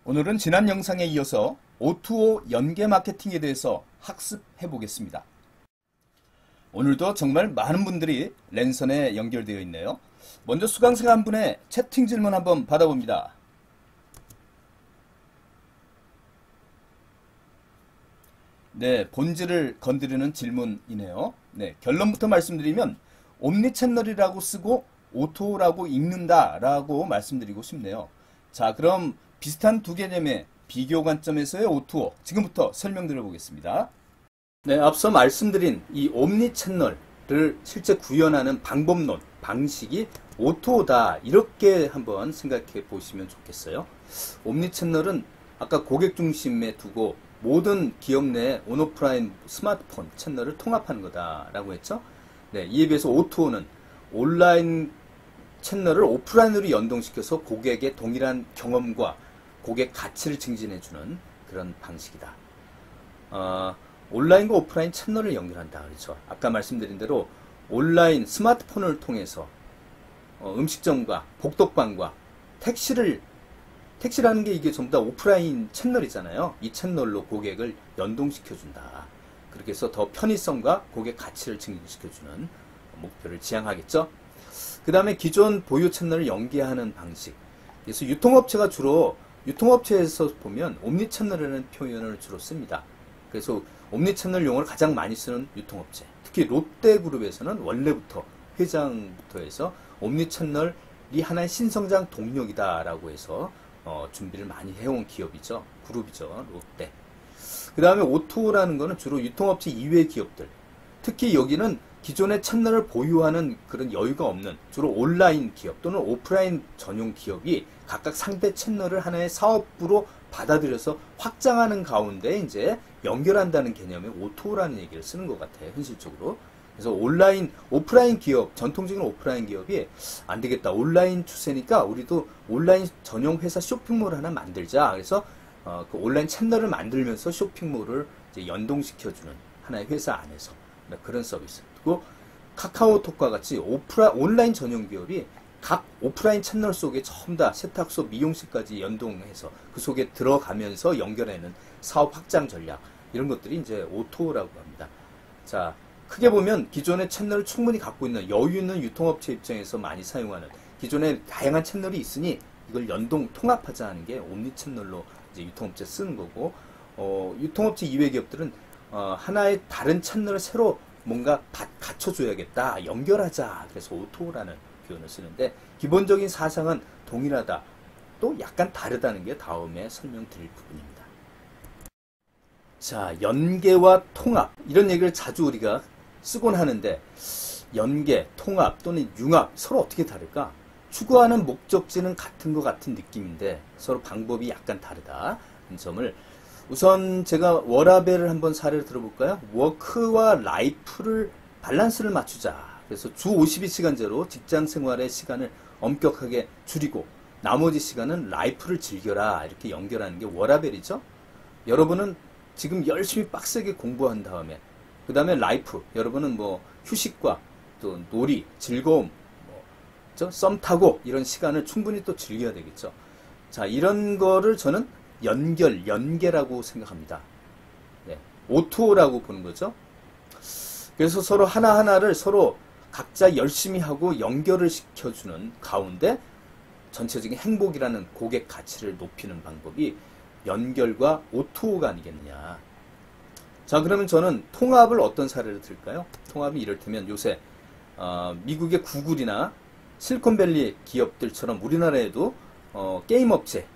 오늘은 지난 영상에 이어서 O2O 연계 마케팅에 대해서 학습해 보겠습니다. 오늘도 정말 많은 분들이 랜선에 연결되어 있네요. 먼저 수강생 한 분의 채팅 질문 한번 받아봅니다. 네, 본질을 건드리는 질문이네요. 네, 결론부터 말씀드리면 옴니채널이라고 쓰고 O2O라고 읽는다라고 말씀드리고 싶네요. 자, 그럼 비슷한 두 개념의 비교 관점에서의 O2O 지금부터 설명드려 보겠습니다. 네, 앞서 말씀드린 이 옴니채널을 실제 구현하는 방법론, 방식이 O2O다 이렇게 한번 생각해 보시면 좋겠어요. 옴니채널은 아까 고객 중심에 두고 모든 기업 내 온오프라인 스마트폰 채널을 통합하는 거다라고 했죠. 네, 이에 비해서 O2O는 온라인 채널을 오프라인으로 연동시켜서 고객의 동일한 경험과 고객 가치를 증진해주는 그런 방식이다. 온라인과 오프라인 채널을 연결한다. 그렇죠. 아까 말씀드린 대로 온라인 스마트폰을 통해서 음식점과 복덕방과 택시라는 게 이게 전부 다 오프라인 채널이잖아요. 이 채널로 고객을 연동시켜준다. 그렇게 해서 더 편의성과 고객 가치를 증진시켜주는 목표를 지향하겠죠. 그 다음에 기존 보유 채널을 연계하는 방식. 그래서 유통업체에서 보면 옴니채널이라는 표현을 주로 씁니다. 그래서 옴니채널 용어를 가장 많이 쓰는 유통업체. 특히 롯데그룹에서는 원래부터 회장부터 해서 옴니채널이 하나의 신성장 동력이다라고 해서 준비를 많이 해온 기업이죠. 그룹이죠. 롯데. 그 다음에 O2O라는 거는 주로 유통업체 이외의 기업들. 특히 여기는 기존의 채널을 보유하는 그런 여유가 없는 주로 온라인 기업 또는 오프라인 전용 기업이 각각 상대 채널을 하나의 사업부로 받아들여서 확장하는 가운데 이제 연결한다는 개념의 O2O라는 얘기를 쓰는 것 같아요. 현실적으로. 그래서 오프라인 기업, 전통적인 오프라인 기업이 안 되겠다. 온라인 추세니까 우리도 온라인 전용 회사 쇼핑몰 하나 만들자. 그래서 그 온라인 채널을 만들면서 쇼핑몰을 이제 연동시켜주는 하나의 회사 안에서 그런 서비스. 그리고 카카오톡과 같이 온라인 전용 기업이 각 오프라인 채널 속에 전부 다 세탁소, 미용실까지 연동해서 그 속에 들어가면서 연결하는 사업 확장 전략. 이런 것들이 이제 O2O라고 합니다. 자, 크게 보면 기존의 채널을 충분히 갖고 있는 여유 있는 유통업체 입장에서 많이 사용하는 기존에 다양한 채널이 있으니 이걸 통합하자 하는 게 옴니채널로 이제 유통업체 쓰는 거고, 유통업체 이외 기업들은 하나의 다른 채널을 새로 뭔가 갖춰줘야겠다, 연결하자. 그래서 O2O라는 표현을 쓰는데 기본적인 사상은 동일하다. 또 약간 다르다는 게 다음에 설명드릴 부분입니다. 자, 연계와 통합 이런 얘기를 자주 우리가 쓰곤 하는데 연계, 통합 또는 융합 서로 어떻게 다를까? 추구하는 목적지는 같은 것 같은 느낌인데 서로 방법이 약간 다르다는 점을 우선 제가 워라밸을 한번 사례를 들어볼까요? 워크와 라이프를 밸런스를 맞추자. 그래서 주 52시간제로 직장 생활의 시간을 엄격하게 줄이고 나머지 시간은 라이프를 즐겨라. 이렇게 연결하는 게 워라밸이죠. 여러분은 지금 열심히 빡세게 공부한 다음에 그 다음에 라이프, 여러분은 뭐 휴식과 또 놀이, 즐거움, 썸 타고 이런 시간을 충분히 또 즐겨야 되겠죠. 자, 이런 거를 저는 연계라고 생각합니다. 네, O2O라고 보는 거죠. 그래서 서로 하나하나를 서로 각자 열심히 하고 연결을 시켜주는 가운데 전체적인 행복이라는 고객 가치를 높이는 방법이 연결과 O2O가 아니겠느냐. 자, 그러면 저는 통합을 어떤 사례를 들까요? 통합이 이를테면 요새 미국의 구글이나 실리콘밸리 기업들처럼 우리나라에도 게임 업체,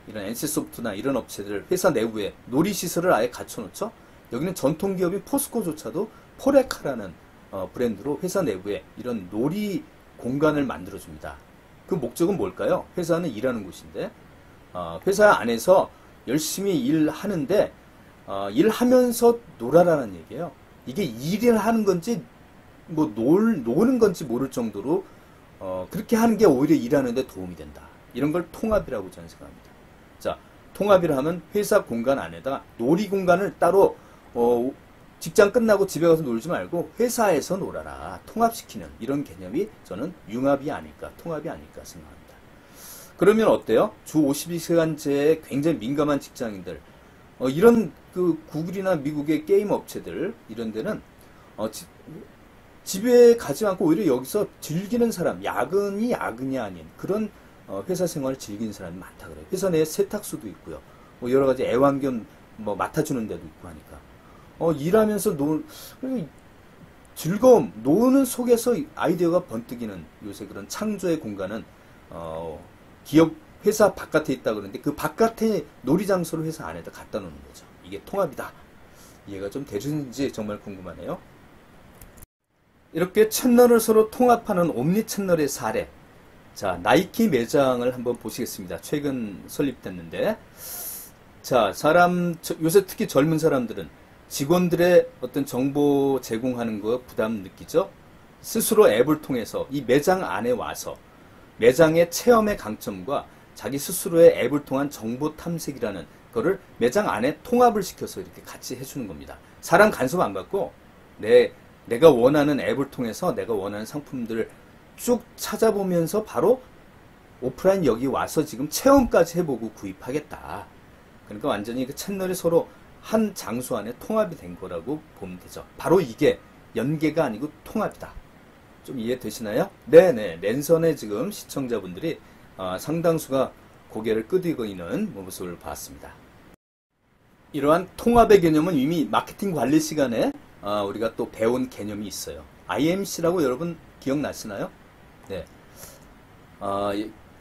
이런 NC소프트나 이런 업체들 회사 내부에 놀이시설을 아예 갖춰놓죠. 여기는 전통기업인 포스코조차도 포레카라는 브랜드로 회사 내부에 이런 놀이 공간을 만들어줍니다. 그 목적은 뭘까요? 회사는 일하는 곳인데 회사 안에서 열심히 일하는데 일하면서 놀아라는 얘기예요. 이게 일을 하는 건지 뭐 노는 건지 모를 정도로 그렇게 하는 게 오히려 일하는 데 도움이 된다. 이런 걸 통합이라고 저는 생각합니다. 자, 통합이라 하면 회사 공간 안에다가 놀이 공간을 따로 직장 끝나고 집에 가서 놀지 말고 회사에서 놀아라. 통합시키는 이런 개념이 저는 융합이 아닐까, 통합이 아닐까 생각합니다. 그러면 어때요? 주 52시간제에 굉장히 민감한 직장인들, 이런 그 구글이나 미국의 게임 업체들 이런 데는 집에 가지 않고 오히려 여기서 즐기는 사람, 야근이 아닌 그런 회사 생활을 즐기는 사람이 많다 그래요. 회사 내에 세탁소도 있고요. 뭐 여러 가지 애완견 뭐 맡아주는 데도 있고 하니까. 일하면서 즐거움, 노는 속에서 아이디어가 번뜩이는 요새 그런 창조의 공간은 기업 회사 바깥에 있다 그러는데 그 바깥에 놀이장소를 회사 안에다 갖다 놓는 거죠. 이게 통합이다. 이해가 좀 되시는지 정말 궁금하네요. 이렇게 채널을 서로 통합하는 옴니 채널의 사례. 자, 나이키 매장을 한번 보시겠습니다. 최근 설립됐는데, 자, 요새 특히 젊은 사람들은 직원들의 어떤 정보 제공하는 거 부담 느끼죠? 스스로 앱을 통해서 이 매장 안에 와서 매장의 체험의 강점과 자기 스스로의 앱을 통한 정보 탐색이라는 거를 매장 안에 통합을 시켜서 이렇게 같이 해주는 겁니다. 사람 간섭 안 받고 내가 원하는 앱을 통해서 내가 원하는 상품들을 쭉 찾아보면서 바로 오프라인 여기 와서 지금 체험까지 해보고 구입하겠다. 그러니까 완전히 그 채널이 서로 한 장소 안에 통합이 된 거라고 보면 되죠. 바로 이게 연계가 아니고 통합이다. 좀 이해되시나요? 네네. 랜선의 지금 시청자분들이 상당수가 고개를 끄덕이고 있는 모습을 봤습니다. 이러한 통합의 개념은 이미 마케팅 관리 시간에 우리가 또 배운 개념이 있어요. IMC라고 여러분 기억나시나요? 네.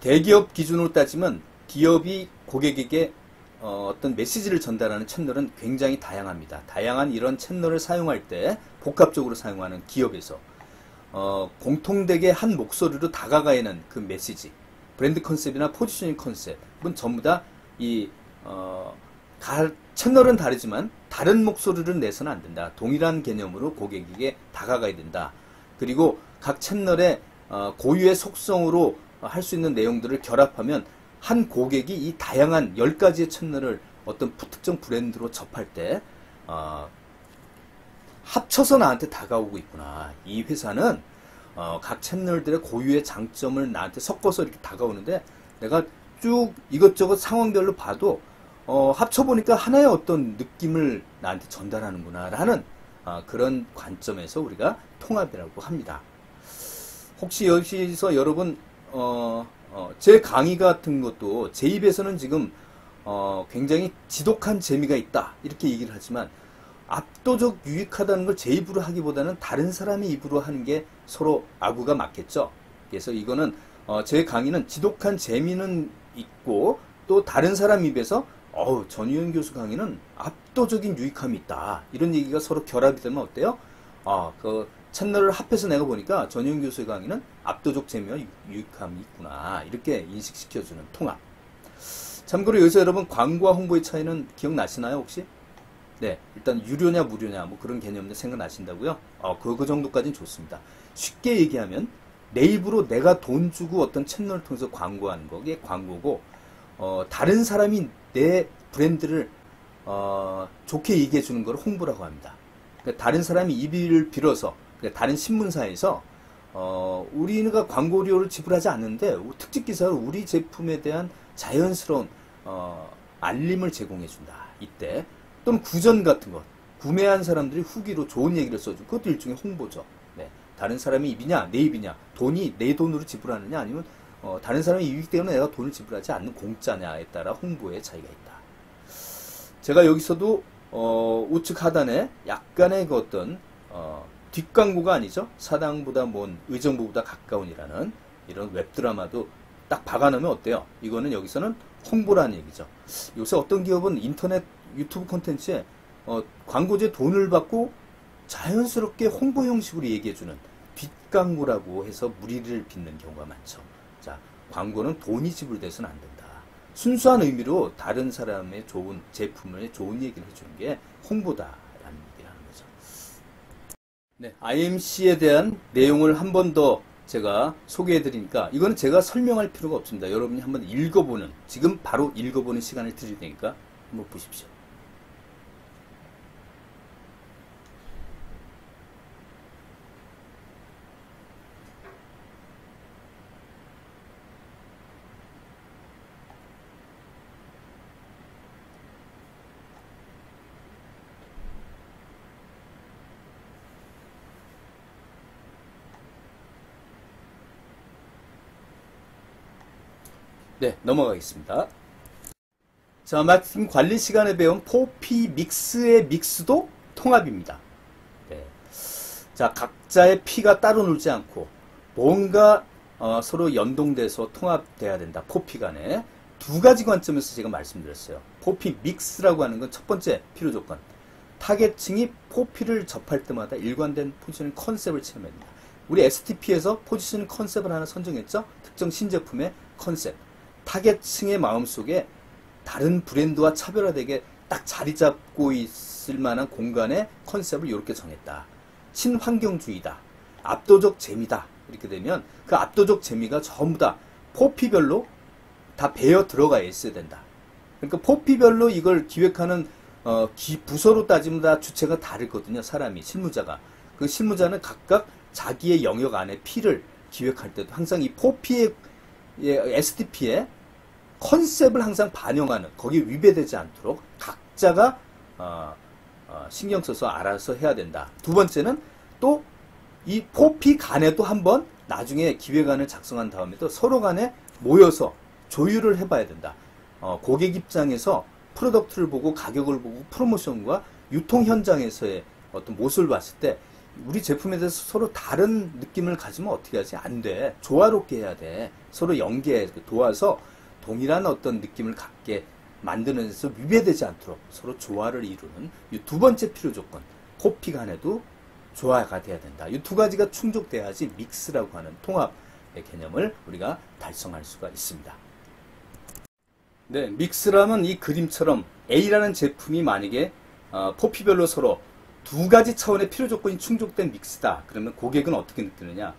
대기업 기준으로 따지면 기업이 고객에게 어떤 메시지를 전달하는 채널은 굉장히 다양합니다. 다양한 이런 채널을 사용할 때 복합적으로 사용하는 기업에서 공통되게 한 목소리로 다가가는 그 메시지, 브랜드 컨셉이나 포지셔닝 컨셉은 전부 다 채널은 다르지만 다른 목소리를 내서는 안 된다. 동일한 개념으로 고객에게 다가가야 된다. 그리고 각 채널의 고유의 속성으로 할 수 있는 내용들을 결합하면 한 고객이 이 다양한 10가지의 채널을 어떤 특정 브랜드로 접할 때 합쳐서 나한테 다가오고 있구나. 이 회사는 각 채널들의 고유의 장점을 나한테 섞어서 이렇게 다가오는데 내가 쭉 이것저것 상황별로 봐도 합쳐보니까 하나의 어떤 느낌을 나한테 전달하는구나 라는 그런 관점에서 우리가 통합이라고 합니다. 혹시 여기서 여러분 제 강의 같은 것도 제 입에서는 지금 굉장히 지독한 재미가 있다 이렇게 얘기를 하지만 압도적 유익하다는 걸 제 입으로 하기보다는 다른 사람의 입으로 하는 게 서로 아구가 맞겠죠. 그래서 이거는 제 강의는 지독한 재미는 있고 또 다른 사람 입에서 전유현 교수 강의는 압도적인 유익함이 있다. 이런 얘기가 서로 결합이 되면 어때요? 그 채널을 합해서 내가 보니까 전유현 교수의 강의는 압도적 재미와 유익함이 있구나. 이렇게 인식시켜주는 통합. 참고로 여기서 여러분 광고와 홍보의 차이는 기억나시나요 혹시? 네, 일단 유료냐 무료냐 뭐 그런 개념들 생각나신다고요? 그 정도까지는 좋습니다. 쉽게 얘기하면 내 입으로 내가 돈 주고 어떤 채널을 통해서 광고하는 거게 광고고 다른 사람이 내 브랜드를 좋게 얘기해 주는 걸 홍보라고 합니다. 그러니까 다른 사람이 입을 빌어서 그러니까 다른 신문사에서 우리가 광고료를 지불하지 않는데 특집 기사로 우리 제품에 대한 자연스러운 알림을 제공해 준다. 이때 또는 구전 같은 것 구매한 사람들이 후기로 좋은 얘기를 써주고 그것도 일종의 홍보죠. 네. 다른 사람이 입이냐 내 입이냐 돈이 내 돈으로 지불하느냐 아니면 다른 사람이 이익 때문에 내가 돈을 지불하지 않는 공짜냐에 따라 홍보의 차이가 있다. 제가 여기서도 우측 하단에 약간의 그 어떤 뒷광고가 아니죠. 사당보다 먼 의정부보다 가까운이라는 이런 웹드라마도 딱 박아놓으면 어때요? 이거는 여기서는 홍보라는 얘기죠. 요새 어떤 기업은 인터넷 유튜브 콘텐츠에 광고주의 돈을 받고 자연스럽게 홍보 형식으로 얘기해주는 뒷광고라고 해서 무리를 빚는 경우가 많죠. 자, 광고는 돈이 지불돼서는 안 된다. 순수한 의미로 다른 사람의 좋은 제품을 좋은 얘기를 해주는 게 홍보다라는 얘기를 하는 거죠. 네, IMC에 대한 내용을 한 번 더 제가 소개해 드리니까 이거는 제가 설명할 필요가 없습니다. 여러분이 한번 읽어보는 지금 바로 읽어보는 시간을 드릴 테니까 한번 보십시오. 네, 넘어가겠습니다. 자, 마케팅 관리 시간에 배운 포피 믹스의 믹스도 통합입니다. 네. 자, 각자의 피가 따로 놀지 않고 뭔가 서로 연동돼서 통합돼야 된다. 포피 간에. 두 가지 관점에서 제가 말씀드렸어요. 포피 믹스라고 하는 건 첫 번째 필요 조건. 타겟층이 포피를 접할 때마다 일관된 포지셔닝 컨셉을 체험합니다. 우리 STP에서 포지셔닝 컨셉을 하나 선정했죠. 특정 신제품의 컨셉. 타겟층의 마음속에 다른 브랜드와 차별화되게 딱 자리 잡고 있을 만한 공간의 컨셉을 이렇게 정했다. 친환경주의다. 압도적 재미다. 이렇게 되면 그 압도적 재미가 전부 다 포피별로 다 배어 들어가 있어야 된다. 그러니까 포피별로 이걸 기획하는 부서로 따지면 다 주체가 다르거든요. 사람이, 실무자가. 그 실무자는 각각 자기의 영역 안에 P를 기획할 때도 항상 이 포피의 STP의 컨셉을 항상 반영하는, 거기에 위배되지 않도록 각자가 신경 써서 알아서 해야 된다. 두 번째는 또 이 포피 간에도 한번 나중에 기획안을 작성한 다음에도 서로 간에 모여서 조율을 해봐야 된다. 고객 입장에서 프로덕트를 보고 가격을 보고 프로모션과 유통 현장에서의 어떤 모습을 봤을 때 우리 제품에 대해서 서로 다른 느낌을 가지면 어떻게 하지? 안 돼. 조화롭게 해야 돼. 서로 연계해 도와서 동일한 어떤 느낌을 갖게 만드는 데서 위배되지 않도록 서로 조화를 이루는 이 두 번째 필요 조건. 포피 간에도 조화가 돼야 된다. 이 두 가지가 충족돼야지 믹스라고 하는 통합의 개념을 우리가 달성할 수가 있습니다. 네, 믹스라면 이 그림처럼 A라는 제품이 만약에 포피별로 서로 두 가지 차원의 필요 조건이 충족된 믹스다. 그러면 고객은 어떻게 느끼느냐?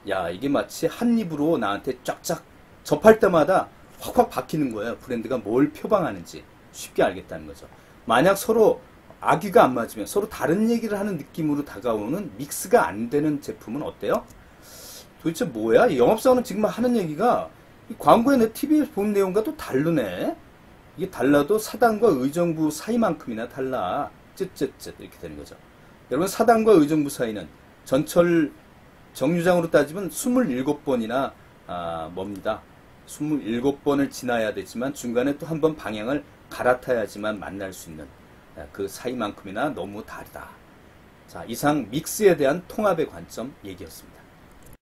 야, 이게 마치 한 입으로 나한테 쫙쫙 접할 때마다 확확 박히는 거예요. 브랜드가 뭘 표방하는지 쉽게 알겠다는 거죠. 만약 서로 아귀가 안 맞으면 서로 다른 얘기를 하는 느낌으로 다가오는 믹스가 안 되는 제품은 어때요? 도대체 뭐야? 영업사원은 지금 하는 얘기가 광고에 내 TV에서 본 내용과 또 다르네. 이게 달라도 사당과 의정부 사이만큼이나 달라. 쯧쯧쯧 이렇게 되는 거죠. 여러분, 사당과 의정부 사이는 전철 정류장으로 따지면 27번이나 뭡니다. 27번을 지나야 되지만 중간에 또 한 번 방향을 갈아타야지만 만날 수 있는 그 사이만큼이나 너무 다르다. 자, 이상 믹스에 대한 통합의 관점 얘기였습니다.